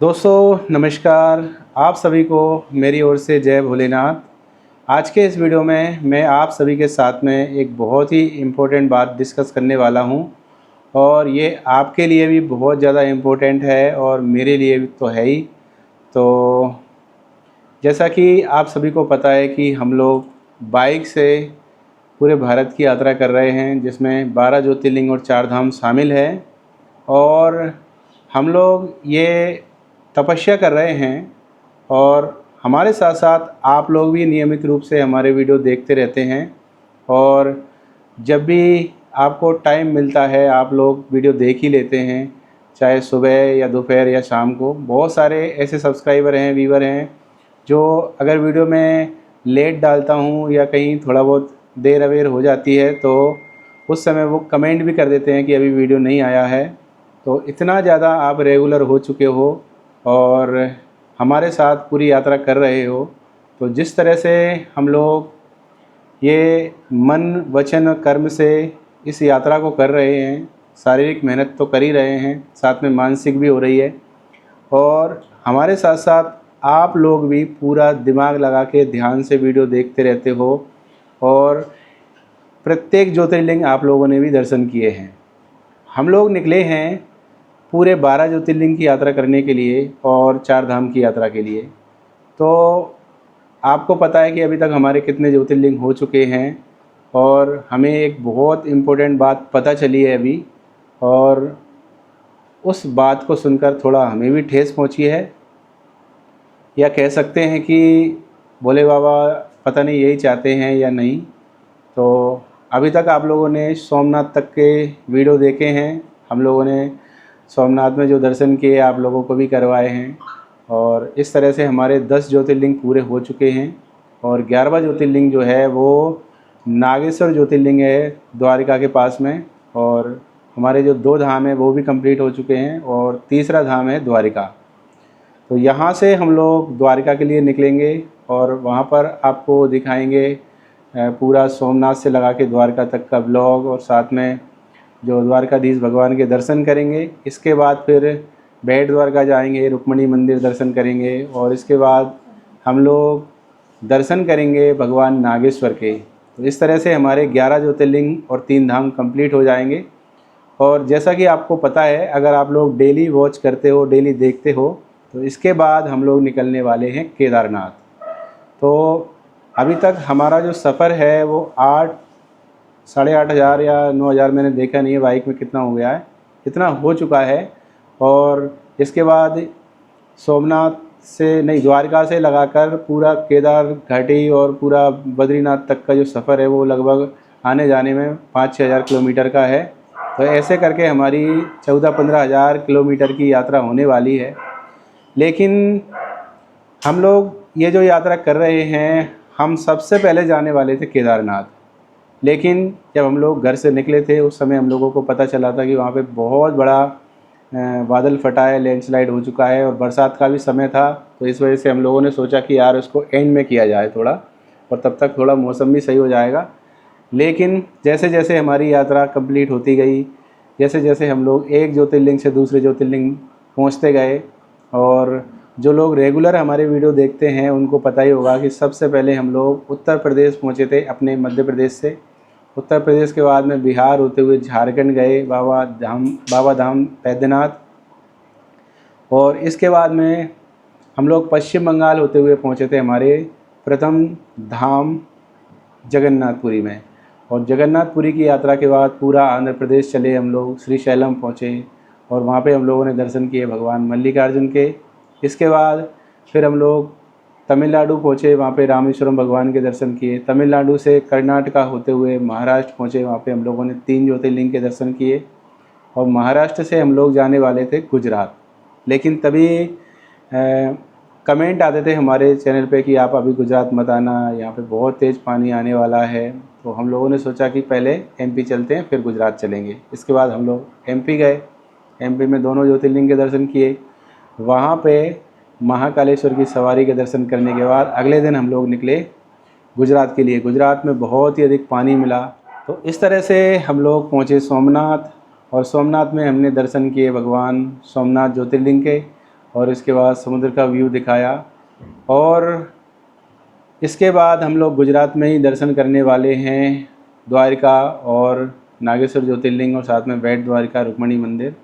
दोस्तों नमस्कार। आप सभी को मेरी ओर से जय भोलेनाथ। आज के इस वीडियो में मैं आप सभी के साथ में एक बहुत ही इम्पोर्टेंट बात डिस्कस करने वाला हूं और ये आपके लिए भी बहुत ज़्यादा इम्पोर्टेंट है और मेरे लिए भी तो है ही। तो जैसा कि आप सभी को पता है कि हम लोग बाइक से पूरे भारत की यात्रा कर रहे हैं, जिसमें 12 ज्योतिर्लिंग और 4 धाम शामिल है। और हम लोग ये तपस्या कर रहे हैं और हमारे साथ साथ आप लोग भी नियमित रूप से हमारे वीडियो देखते रहते हैं। और जब भी आपको टाइम मिलता है आप लोग वीडियो देख ही लेते हैं, चाहे सुबह या दोपहर या शाम को। बहुत सारे ऐसे सब्सक्राइबर हैं, व्यूवर हैं, जो अगर वीडियो में लेट डालता हूँ या कहीं थोड़ा बहुत देर अवेर हो जाती है तो उस समय वो कमेंट भी कर देते हैं कि अभी वीडियो नहीं आया है। तो इतना ज़्यादा आप रेगुलर हो चुके हो और हमारे साथ पूरी यात्रा कर रहे हो, तो जिस तरह से हम लोग ये मन वचन कर्म से इस यात्रा को कर रहे हैं, शारीरिक मेहनत तो कर ही रहे हैं, साथ में मानसिक भी हो रही है। और हमारे साथ साथ आप लोग भी पूरा दिमाग लगा के ध्यान से वीडियो देखते रहते हो और प्रत्येक ज्योतिर्लिंग आप लोगों ने भी दर्शन किए हैं। हम लोग निकले हैं पूरे 12 ज्योतिर्लिंग की यात्रा करने के लिए और 4 धाम की यात्रा के लिए। तो आपको पता है कि अभी तक हमारे कितने ज्योतिर्लिंग हो चुके हैं और हमें एक बहुत इम्पोर्टेंट बात पता चली है अभी, और उस बात को सुनकर थोड़ा हमें भी ठेस पहुंची है, या कह सकते हैं कि भोले बाबा पता नहीं यही चाहते हैं या नहीं। तो अभी तक आप लोगों ने सोमनाथ तक के वीडियो देखे हैं, हम लोगों ने सोमनाथ में जो दर्शन किए आप लोगों को भी करवाए हैं। और इस तरह से हमारे 10 ज्योतिर्लिंग पूरे हो चुके हैं और 11वां ज्योतिर्लिंग जो है वो नागेश्वर ज्योतिर्लिंग है द्वारिका के पास में। और हमारे जो 2 धाम हैं वो भी कंप्लीट हो चुके हैं और तीसरा धाम है द्वारिका। तो यहाँ से हम लोग द्वारिका के लिए निकलेंगे और वहाँ पर आपको दिखाएंगे पूरा सोमनाथ से लगा के द्वारका तक का ब्लॉग, और साथ में जो द्वारकाधीश भगवान के दर्शन करेंगे। इसके बाद फिर बेट द्वारका जाएंगे, रुक्मणी मंदिर दर्शन करेंगे और इसके बाद हम लोग दर्शन करेंगे भगवान नागेश्वर के। तो इस तरह से हमारे 11 ज्योतिर्लिंग और 3 धाम कंप्लीट हो जाएंगे। और जैसा कि आपको पता है, अगर आप लोग डेली वॉच करते हो, डेली देखते हो, तो इसके बाद हम लोग निकलने वाले हैं केदारनाथ। तो अभी तक हमारा जो सफ़र है वो 8-8,500 या 9,000, मैंने देखा नहीं है बाइक में कितना हो गया है, इतना हो चुका है। और इसके बाद सोमनाथ से नहीं, द्वारका से लगाकर पूरा केदार घाटी और पूरा बद्रीनाथ तक का जो सफ़र है वो लगभग आने जाने में 5-6 हज़ार किलोमीटर का है। तो ऐसे करके हमारी 14-15 हज़ार किलोमीटर की यात्रा होने वाली है। लेकिन हम लोग ये जो यात्रा कर रहे हैं, हम सबसे पहले जाने वाले थे केदारनाथ। लेकिन जब हम लोग घर से निकले थे उस समय हम लोगों को पता चला था कि वहाँ पे बहुत बड़ा बादल फटा है, लैंडस्लाइड हो चुका है और बरसात का भी समय था। तो इस वजह से हम लोगों ने सोचा कि यार उसको एंड में किया जाए थोड़ा, और तब तक थोड़ा मौसम भी सही हो जाएगा। लेकिन जैसे जैसे हमारी यात्रा कंप्लीट होती गई, जैसे जैसे हम लोग एक ज्योतिर्लिंग से दूसरे ज्योतिर्लिंग पहुँचते गए, और जो लोग रेगुलर हमारे वीडियो देखते हैं उनको पता ही होगा कि सबसे पहले हम लोग उत्तर प्रदेश पहुँचे थे अपने मध्य प्रदेश से। उत्तर प्रदेश के बाद में बिहार होते हुए झारखंड गए, बाबा धाम बैद्यनाथ। और इसके बाद में हम लोग पश्चिम बंगाल होते हुए पहुँचे थे हमारे प्रथम धाम जगन्नाथपुरी में। और जगन्नाथपुरी की यात्रा के बाद पूरा आंध्र प्रदेश चले हम लोग, श्रीशैलम पहुँचे और वहाँ पे हम लोगों ने दर्शन किए भगवान मल्लिकार्जुन के। इसके बाद फिर हम लोग तमिलनाडु पहुँचे, वहाँ पे रामेश्वरम भगवान के दर्शन किए। तमिलनाडु से कर्नाटका होते हुए महाराष्ट्र पहुँचे, वहाँ पे हम लोगों ने 3 ज्योतिर्लिंग के दर्शन किए। और महाराष्ट्र से हम लोग जाने वाले थे गुजरात। लेकिन तभी कमेंट आते थे हमारे चैनल पे कि आप अभी गुजरात मत आना, यहाँ पे बहुत तेज़ पानी आने वाला है। तो हम लोगों ने सोचा कि पहले एमपी चलते हैं फिर गुजरात चलेंगे। इसके बाद हम लोग एमपी गए, एमपी में दोनों ज्योतिर्लिंग के दर्शन किए। वहाँ पे महाकालेश्वर की सवारी के दर्शन करने के बाद अगले दिन हम लोग निकले गुजरात के लिए। गुजरात में बहुत ही अधिक पानी मिला। तो इस तरह से हम लोग पहुँचे सोमनाथ, और सोमनाथ में हमने दर्शन किए भगवान सोमनाथ ज्योतिर्लिंग के। और इसके बाद समुद्र का व्यू दिखाया। और इसके बाद हम लोग गुजरात में ही दर्शन करने वाले हैं, द्वारका और नागेश्वर ज्योतिर्लिंग और साथ में बेट द्वारका रुक्मणी मंदिर।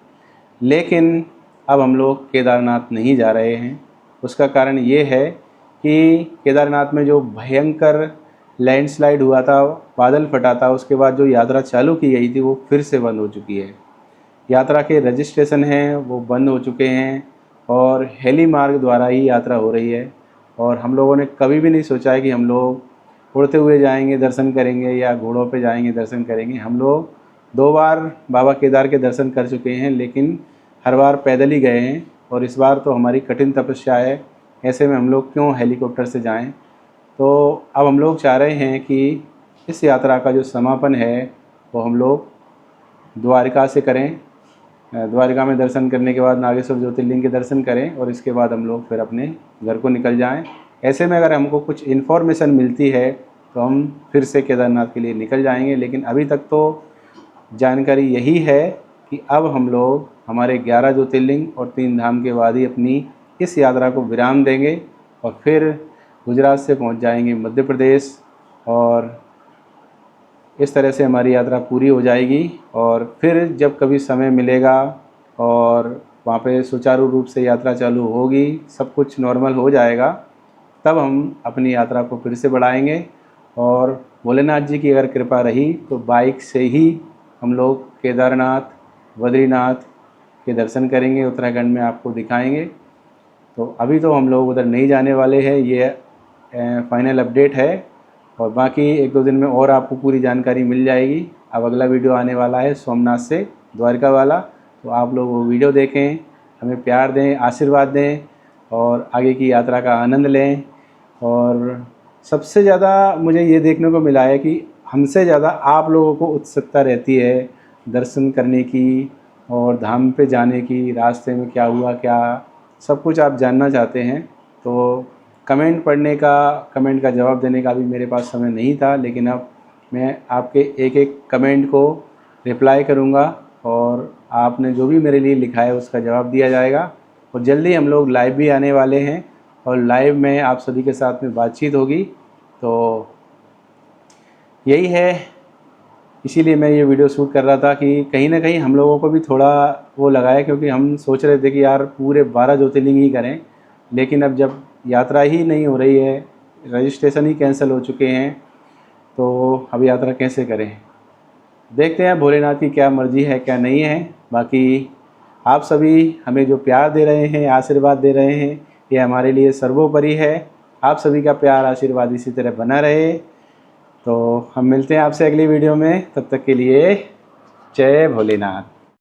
लेकिन अब हम लोग केदारनाथ नहीं जा रहे हैं। उसका कारण ये है कि केदारनाथ में जो भयंकर लैंडस्लाइड हुआ था, बादल फटा था, उसके बाद जो यात्रा चालू की गई थी वो फिर से बंद हो चुकी है। यात्रा के रजिस्ट्रेशन हैं वो बंद हो चुके हैं और हेली मार्ग द्वारा ही यात्रा हो रही है। और हम लोगों ने कभी भी नहीं सोचा है कि हम लोग उड़ते हुए जाएंगे दर्शन करेंगे या घोड़ों पे जाएंगे दर्शन करेंगे। हम लोग 2 बार बाबा केदार के दर्शन कर चुके हैं, लेकिन हर बार पैदल ही गए हैं। और इस बार तो हमारी कठिन तपस्या है, ऐसे में हम लोग क्यों हेलीकॉप्टर से जाएं। तो अब हम लोग चाह रहे हैं कि इस यात्रा का जो समापन है वो हम लोग द्वारका से करें। द्वारका में दर्शन करने के बाद नागेश्वर ज्योतिर्लिंग के दर्शन करें और इसके बाद हम लोग फिर अपने घर को निकल जाएं। ऐसे में अगर हमको कुछ इन्फॉर्मेशन मिलती है तो हम फिर से केदारनाथ के लिए निकल जाएंगे। लेकिन अभी तक तो जानकारी यही है कि अब हम लोग हमारे 11 ज्योतिर्लिंग और 3 धाम के बाद ही अपनी इस यात्रा को विराम देंगे और फिर गुजरात से पहुंच जाएंगे मध्य प्रदेश। और इस तरह से हमारी यात्रा पूरी हो जाएगी। और फिर जब कभी समय मिलेगा और वहाँ पे सुचारू रूप से यात्रा चालू होगी, सब कुछ नॉर्मल हो जाएगा, तब हम अपनी यात्रा को फिर से बढ़ाएंगे। और भोलेनाथ जी की अगर कृपा रही तो बाइक से ही हम लोग केदारनाथ, बद्रीनाथ के दर्शन करेंगे, उत्तराखंड में आपको दिखाएंगे। तो अभी तो हम लोग उधर नहीं जाने वाले हैं, ये फाइनल अपडेट है। और बाकी 1-2 दिन में और आपको पूरी जानकारी मिल जाएगी। अब अगला वीडियो आने वाला है सोमनाथ से द्वारका वाला, तो आप लोग वो वीडियो देखें, हमें प्यार दें, आशीर्वाद दें और आगे की यात्रा का आनंद लें। और सबसे ज़्यादा मुझे ये देखने को मिला है कि हमसे ज़्यादा आप लोगों को उत्सुकता रहती है दर्शन करने की और धाम पे जाने की, रास्ते में क्या हुआ, क्या सब कुछ आप जानना चाहते हैं। तो कमेंट पढ़ने का, कमेंट का जवाब देने का भी मेरे पास समय नहीं था, लेकिन अब मैं आपके एक कमेंट को रिप्लाई करूंगा और आपने जो भी मेरे लिए लिखा है उसका जवाब दिया जाएगा। और जल्दी हम लोग लाइव भी आने वाले हैं और लाइव में आप सभी के साथ में बातचीत होगी। तो यही है, इसीलिए मैं ये वीडियो शूट कर रहा था कि कहीं ना कहीं हम लोगों को भी थोड़ा वो लगाया, क्योंकि हम सोच रहे थे कि यार पूरे 12 ज्योतिर्लिंग ही करें। लेकिन अब जब यात्रा ही नहीं हो रही है, रजिस्ट्रेशन ही कैंसिल हो चुके हैं, तो अब यात्रा कैसे करें। देखते हैं भोलेनाथ की क्या मर्ज़ी है क्या नहीं है। बाकी आप सभी हमें जो प्यार दे रहे हैं, आशीर्वाद दे रहे हैं, ये हमारे लिए सर्वोपरि है। आप सभी का प्यार आशीर्वाद इसी तरह बना रहे। तो हम मिलते हैं आपसे अगली वीडियो में, तब तक के लिए जय भोलेनाथ।